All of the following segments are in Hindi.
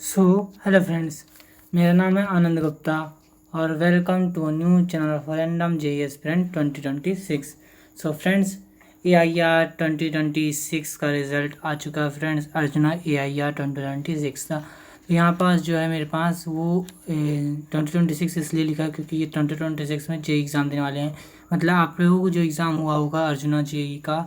सो हेलो फ्रेंड्स, मेरा नाम है आनंद गुप्ता और welcome to new channel for random J aspirant 2026। So friends, AIR 2026 का रिज़ल्ट आ चुका है फ्रेंड्स। अर्जुना AIR 2026 था। तो यहाँ पास जो है मेरे पास वो 2026 इसलिए लिखा क्योंकि ये 2026 में जे एग्ज़ाम देने वाले हैं। मतलब आप लोगों को जो एग्ज़ाम हुआ होगा अर्जुना जे का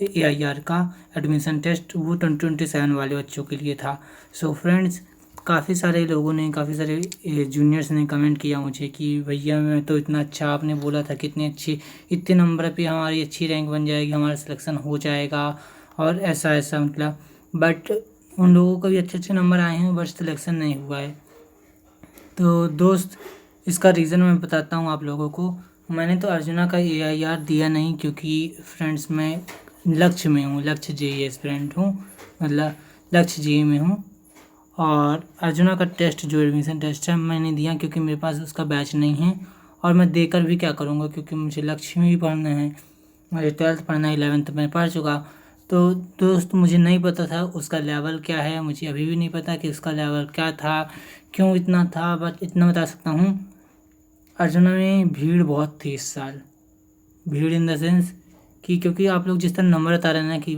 AIR का एडमिशन टेस्ट, वो 2027 वाले बच्चों के लिए था। सो फ्रेंड्स, काफ़ी सारे लोगों ने, काफ़ी सारे जूनियर्स ने कमेंट किया मुझे कि भैया मैं तो इतना अच्छा, आपने बोला था कितने अच्छी, इतने नंबर पे हमारी अच्छी रैंक बन जाएगी, हमारा सिलेक्शन हो जाएगा और ऐसा ऐसा मतलब। बट उन लोगों को भी अच्छे अच्छे नंबर आए हैं बट सिलेक्शन नहीं हुआ है। तो दोस्त, इसका रीज़न मैं बताता हूँ आप लोगों को। मैंने तो अर्जुना का AIR दिया नहीं क्योंकि फ्रेंड्स मैं लक्ष्य में हूँ, लक्ष्य JEE एस्पिरेंट हूँ, मतलब लक्ष्य JEE में हूँ। और अर्जुना का टेस्ट जो एडमिशन टेस्ट है मैंने दिया क्योंकि मेरे पास उसका बैच नहीं है और मैं देकर भी क्या करूँगा क्योंकि मुझे लक्ष्य में भी पढ़ना है, मुझे 12th पढ़ना है, 11th मैं पढ़ चुका। तो दोस्त, मुझे नहीं पता था उसका लेवल क्या है, मुझे अभी भी नहीं पता कि उसका लेवल क्या था, क्यों इतना था। बट इतना बता सकता हूँ, अर्जुना में भीड़ बहुत थी इस साल। भीड़ इन द सेंस कि क्योंकि आप लोग जिस तरह नंबर बता रहे हैं ना कि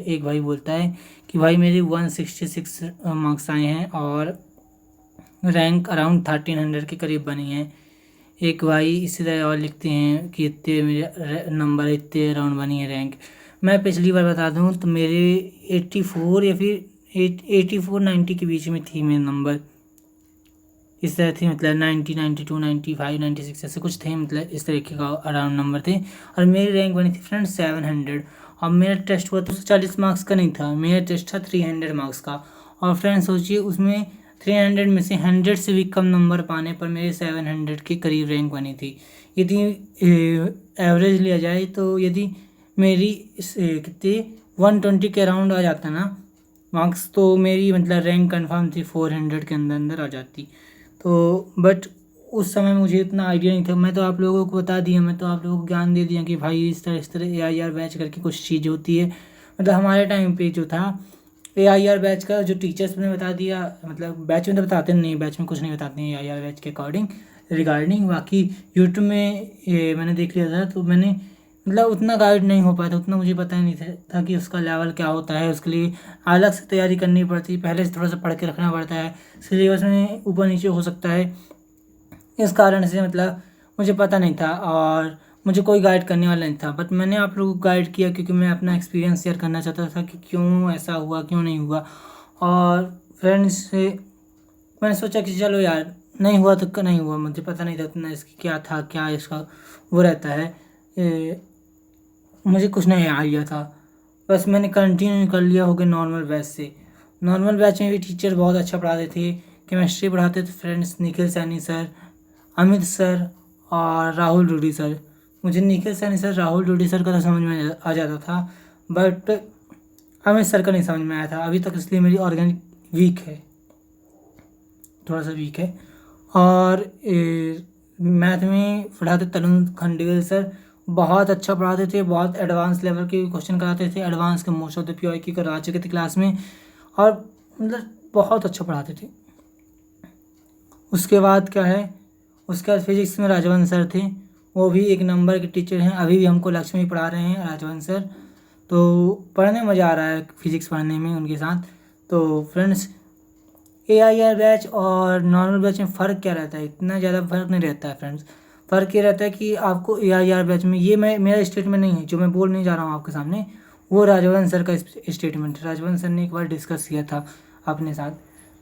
एक भाई बोलता है कि भाई मेरे 166 मार्क्स आए हैं और रैंक अराउंड 1300 के करीब बनी है। एक भाई इसी तरह और लिखते हैं कि इतने मेरे नंबर, इतने अराउंड बनी है रैंक। मैं पिछली बार बता दूं तो मेरे 84 या फिर 84 90 के बीच में थी मेरे नंबर। इस तरह थे, मतलब 90 92 95 96 ऐसे कुछ थे, मतलब इस तरीके का अराउंड नंबर थे। और मेरी रैंक बनी थी फ्रेंड 700। और मेरा टेस्ट हुआ तो 40 मार्क्स का नहीं था, मेरा टेस्ट था 300 मार्क्स का। और फ्रेंड सोचिए, उसमें 300 में से 100 से भी कम नंबर पाने पर मेरे 700 के करीब रैंक बनी थी। यदि एवरेज लिया जाए तो यदि मेरी कितनी 120 के अराउंड आ जाता ना मार्क्स, तो मेरी मतलब रैंक कंफर्म थी, 400 के अंदर अंदर आ जाती। तो बट उस समय मुझे इतना आइडिया नहीं था। मैं तो आप लोगों को बता दिया, मैं तो आप लोगों को ज्ञान दे दिया कि भाई इस तरह AIR बैच करके कुछ चीज़ होती है। मतलब हमारे टाइम पे जो था AIR बैच का, जो टीचर्स ने बता दिया, मतलब बैच में तो बताते नहीं, बैच में कुछ नहीं बताते हैं AIR बैच के अकॉर्डिंग रिगार्डिंग। बाकी यूट्यूब में मैंने देख लिया था तो मैंने मतलब उतना गाइड नहीं हो पाया था, उतना मुझे पता ही नहीं था कि उसका लेवल क्या होता है। उसके लिए अलग से तैयारी करनी पड़ती, पहले से थोड़ा सा पढ़ के रखना पड़ता है, सिलेबस में ऊपर नीचे हो सकता है। इस कारण से मतलब मुझे पता नहीं था और मुझे कोई गाइड करने वाला नहीं था। बट मैंने आप लोगों को गाइड किया क्योंकि मैं अपना एक्सपीरियंस शेयर करना चाहता था कि क्यों ऐसा हुआ, क्यों नहीं हुआ। और फ्रेंड्स से मैंने सोचा कि चलो यार, नहीं हुआ तो नहीं हुआ, मुझे पता नहीं था इतना इसकी क्या था, क्या इसका वो रहता है। मुझे कुछ नहीं आइडिया था, बस मैंने कंटिन्यू कर लिया हो गया नॉर्मल बैच से। नॉर्मल बैच में भी टीचर बहुत अच्छा पढ़ाते थे। केमिस्ट्री पढ़ाते थे friends Nikhil Saini sir, Amit sir और राहुल डूडी सर। मुझे निखिल सैनी सर, राहुल डूडी सर का तो समझ में आ जाता था, बट अमित सर का नहीं समझ में आया था अभी तक, इसलिए मेरी ऑर्गेनिक वीक है, थोड़ा सा वीक है। और मैथ में पढ़ाते तरुण खंडेल सर, बहुत अच्छा पढ़ाते थे, बहुत एडवांस लेवल के क्वेश्चन कराते थे, एडवांस के मोस्ट ऑफ द PYQ करा चुके थे क्लास में, और मतलब बहुत अच्छा पढ़ाते थे। उसके बाद क्या है, उसके बाद फिजिक्स में राजवंश सर थे, वो भी एक नंबर के टीचर हैं, अभी भी हमको लक्ष्य में पढ़ा रहे हैं राजवंश सर। तो पढ़ने में मज़ा आ रहा है फिजिक्स पढ़ने में उनके साथ। तो फ्रेंड्स, AIR बैच और नॉर्मल बैच में फ़र्क क्या रहता है? इतना ज़्यादा फ़र्क नहीं रहता है फ्रेंड्स। फ़र्क ये रहता है कि आपको AIR बैच में, ये मेरा स्टेटमेंट नहीं है जो मैं बोलने जा रहा हूँ आपके सामने, वो राजवंश सर का स्टेटमेंट है। राजवंश सर ने एक बार डिस्कस किया था अपने साथ।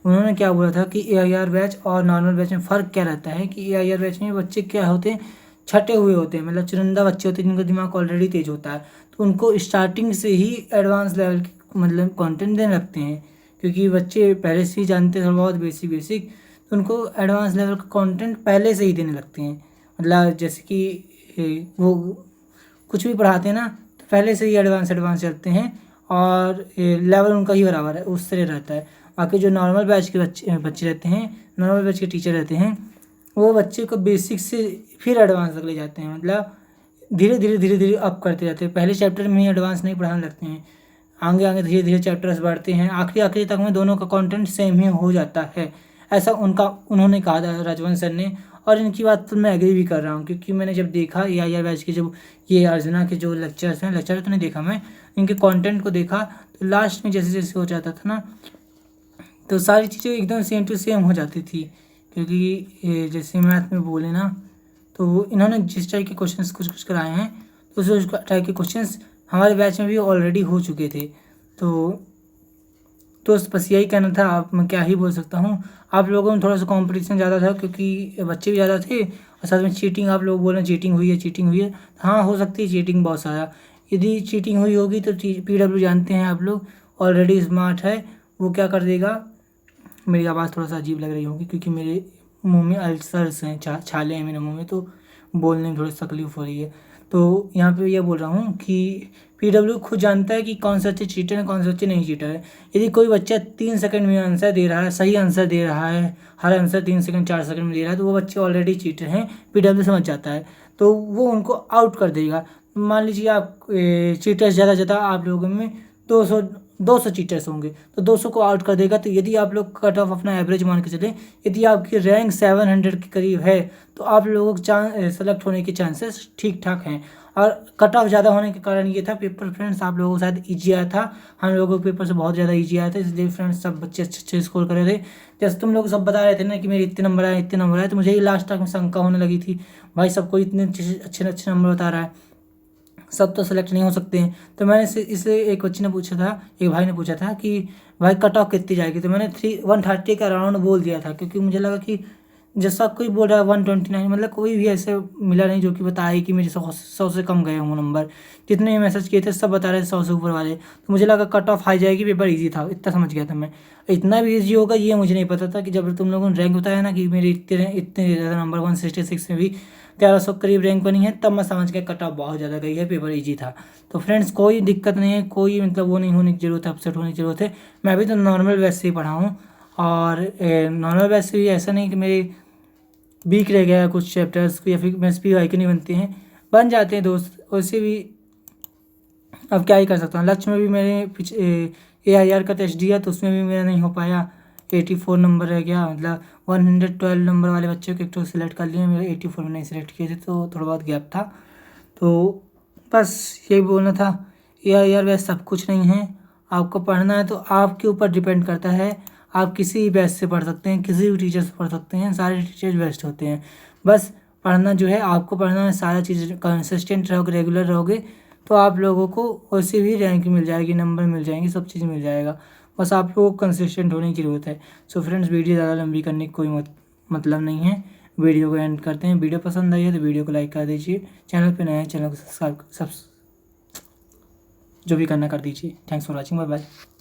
उन्होंने क्या बोला था कि AIR बैच और नॉर्मल बैच में फ़र्क क्या रहता है कि AIR बैच में बच्चे क्या होते हैं, छटे हुए होते हैं, मतलब चुनिंदा बच्चे होते हैं जिनका दिमाग ऑलरेडी तेज होता है, तो उनको स्टार्टिंग से ही एडवांस लेवल की मतलब कंटेंट देने लगते हैं। क्योंकि बच्चे पहले से ही जानते हैं थोड़ा बहुत बेसिक, तो उनको एडवांस लेवल का कंटेंट पहले से ही देने लगते हैं। मतलब जैसे कि वो कुछ भी पढ़ाते हैं ना, तो पहले से ही एडवांस चलते हैं और लेवल उनका ही बराबर है, उस तरह रहता है। बाकी जो नॉर्मल बैच के बच्चे रहते हैं, नॉर्मल बैच के टीचर रहते हैं, वो बच्चे को बेसिक से फिर एडवांस तक ले जाते हैं, मतलब धीरे धीरे अप करते जाते हैं। पहले चैप्टर में ही एडवांस नहीं पढ़ाने लगते हैं। आगे आगे धीरे धीरे चैप्टर्स बढ़ते हैं, आखिरी आखिरी तक में दोनों का कंटेंट सेम ही हो जाता है, ऐसा उन्होंने कहा था राजवंश सर ने। और इनकी बात तो मैं एग्री भी कर रहा हूँ, क्योंकि मैंने जब देखा AIR बैच के जब ये अर्चना के जो लेक्चर तो नहीं देखा मैं, इनके कंटेंट को देखा तो लास्ट में जैसे जैसे हो जाता था ना, तो सारी चीज़ें एकदम सेम टू सेम हो जाती थी। क्योंकि जैसे मैथ में बोले ना, तो इन्होंने जिस टाइप के क्वेश्चंस कुछ कराए हैं, तो उस टाइप के क्वेश्चंस हमारे बैच में भी ऑलरेडी हो चुके थे। तो बस यही कहना था, आप मैं क्या ही बोल सकता हूँ। आप लोगों में थोड़ा सा कंपटीशन ज़्यादा था, क्योंकि बच्चे भी ज़्यादा थे, और साथ में चीटिंग, आप लोग बोल रहे हैं चीटिंग हुई है। हाँ, हो सकती है चीटिंग बहुत सारा। यदि चीटिंग हुई होगी तो PW जानते हैं आप लोग, ऑलरेडी स्मार्ट है, वो क्या कर देगा। मेरी आवाज़ थोड़ा सा अजीब लग रही होगी, क्योंकि मेरे मुंह में अल्सर्स हैं, छाले हैं मेरे मुंह में, तो बोलने में थोड़ी तकलीफ हो रही है। तो यहाँ पे ये बोल रहा हूँ कि PW खुद जानता है कि कौन सा बच्चे चीटर है, कौन सा बच्चे नहीं चीटर है। यदि कोई बच्चा 3 सेकंड में आंसर दे रहा है, सही आंसर दे रहा है, हर आंसर 3 सेकंड 4 सेकंड में दे रहा है, तो वो बच्चे ऑलरेडी चीटर हैं, PW समझ जाता है, तो वो उनको आउट कर देगा। मान लीजिए आप चीटर्स ज़्यादा आप लोगों में 200 चीटर्स होंगे, तो 200 को आउट कर देगा। तो यदि आप लोग कट ऑफ अपना एवरेज मान के चले, यदि आपकी रैंक 700 के करीब है, तो आप लोगों के सेलेक्ट होने के चांसेस ठीक ठाक हैं। और कट ऑफ ज़्यादा होने के कारण ये था, पेपर फ्रेंड्स आप लोगों को शायद ईजी आया था, हम लोगों के पेपर से बहुत ज़्यादा ईजी आया था, इसलिए फ्रेंड्स सब बच्चे अच्छे स्कोर कर रहे थे। जैसे तुम लोग सब बता रहे थे ना कि मेरे इतने नंबर आए, तो मुझे ही लास्ट तक में शंका होने लगी थी, भाई सबको इतने अच्छे नंबर बता रहा है, सब तो सेलेक्ट नहीं हो सकते हैं। तो मैंने इससे एक बच्चे ने पूछा था, एक भाई ने पूछा था कि भाई कट ऑफ कितनी जाएगी, तो मैंने 130 का अराउंड बोल दिया था, क्योंकि मुझे लगा कि जैसा कोई बोल रहा है 129, मतलब कोई भी ऐसे मिला नहीं जो कि बताए कि मेरे 100 से कम गए हों नंबर। जितने भी मैसेज किए थे सब बता रहे थे 100 से ऊपर वाले, तो मुझे लगा कट ऑफ हाई जाएगी, पेपर ईजी था, इतना समझ गया था मैं। इतना भी ईजी होगा ये मुझे नहीं पता था, कि जब तुम लोगों ने रैंक बताया ना कि मेरे इतने ज़्यादा नंबर 166 में भी 1300 करीब रैंक बनी है, तब मैं समझ गया कट ऑफ बहुत ज़्यादा गई है, पेपर ईजी था। तो फ्रेंड्स कोई दिक्कत नहीं है, कोई मतलब वो नहीं होने की ज़रूरत है, अपसेट होने की ज़रूरत है। मैं भी तो नॉर्मल बैच से ही पढ़ा हूँ, और नॉर्मल बैच से भी ऐसा नहीं कि मेरे वीक रह गया कुछ चैप्टर्स, या फिर MSP के नहीं बनते हैं, बन जाते हैं दोस्त, वैसे भी अब क्या ही कर सकता हूँ। लक्ष्य में भी मेरे AIR का टेस्ट दिया, तो उसमें भी मेरा नहीं हो पाया, 84 नंबर रह गया, मतलब 112 नंबर वाले बच्चों को एक तो सिलेक्ट कर लिए, मेरे 84 में नहीं सिलेक्ट किए थे, तो थोड़ा बहुत गैप था। तो बस यही बोलना था, AIR बैच सब कुछ नहीं है, आपको पढ़ना है तो आपके ऊपर डिपेंड करता है। आप किसी भी बैच से पढ़ सकते हैं, किसी भी टीचर से पढ़ सकते हैं, सारे टीचर्स बेस्ट होते हैं। बस पढ़ना जो है आपको पढ़ना है, सारा चीज़ कंसिस्टेंट रहोगे, रेगुलर रहोगे, तो आप लोगों को वैसे भी रैंक मिल जाएगी, नंबर मिल जाएंगे, सब चीज़ मिल जाएगा। बस आप लोगों को कंसिस्टेंट होने की ज़रूरत है। सो फ्रेंड्स, वीडियो ज़्यादा लंबी करने की कोई मतलब नहीं है, वीडियो को एंड करते हैं। वीडियो पसंद आई है तो वीडियो को लाइक कर दीजिए, चैनल पे नए हैं चैनल को सब्सक्राइब जो भी करना कर दीजिए। Thanks for watching, bye bye.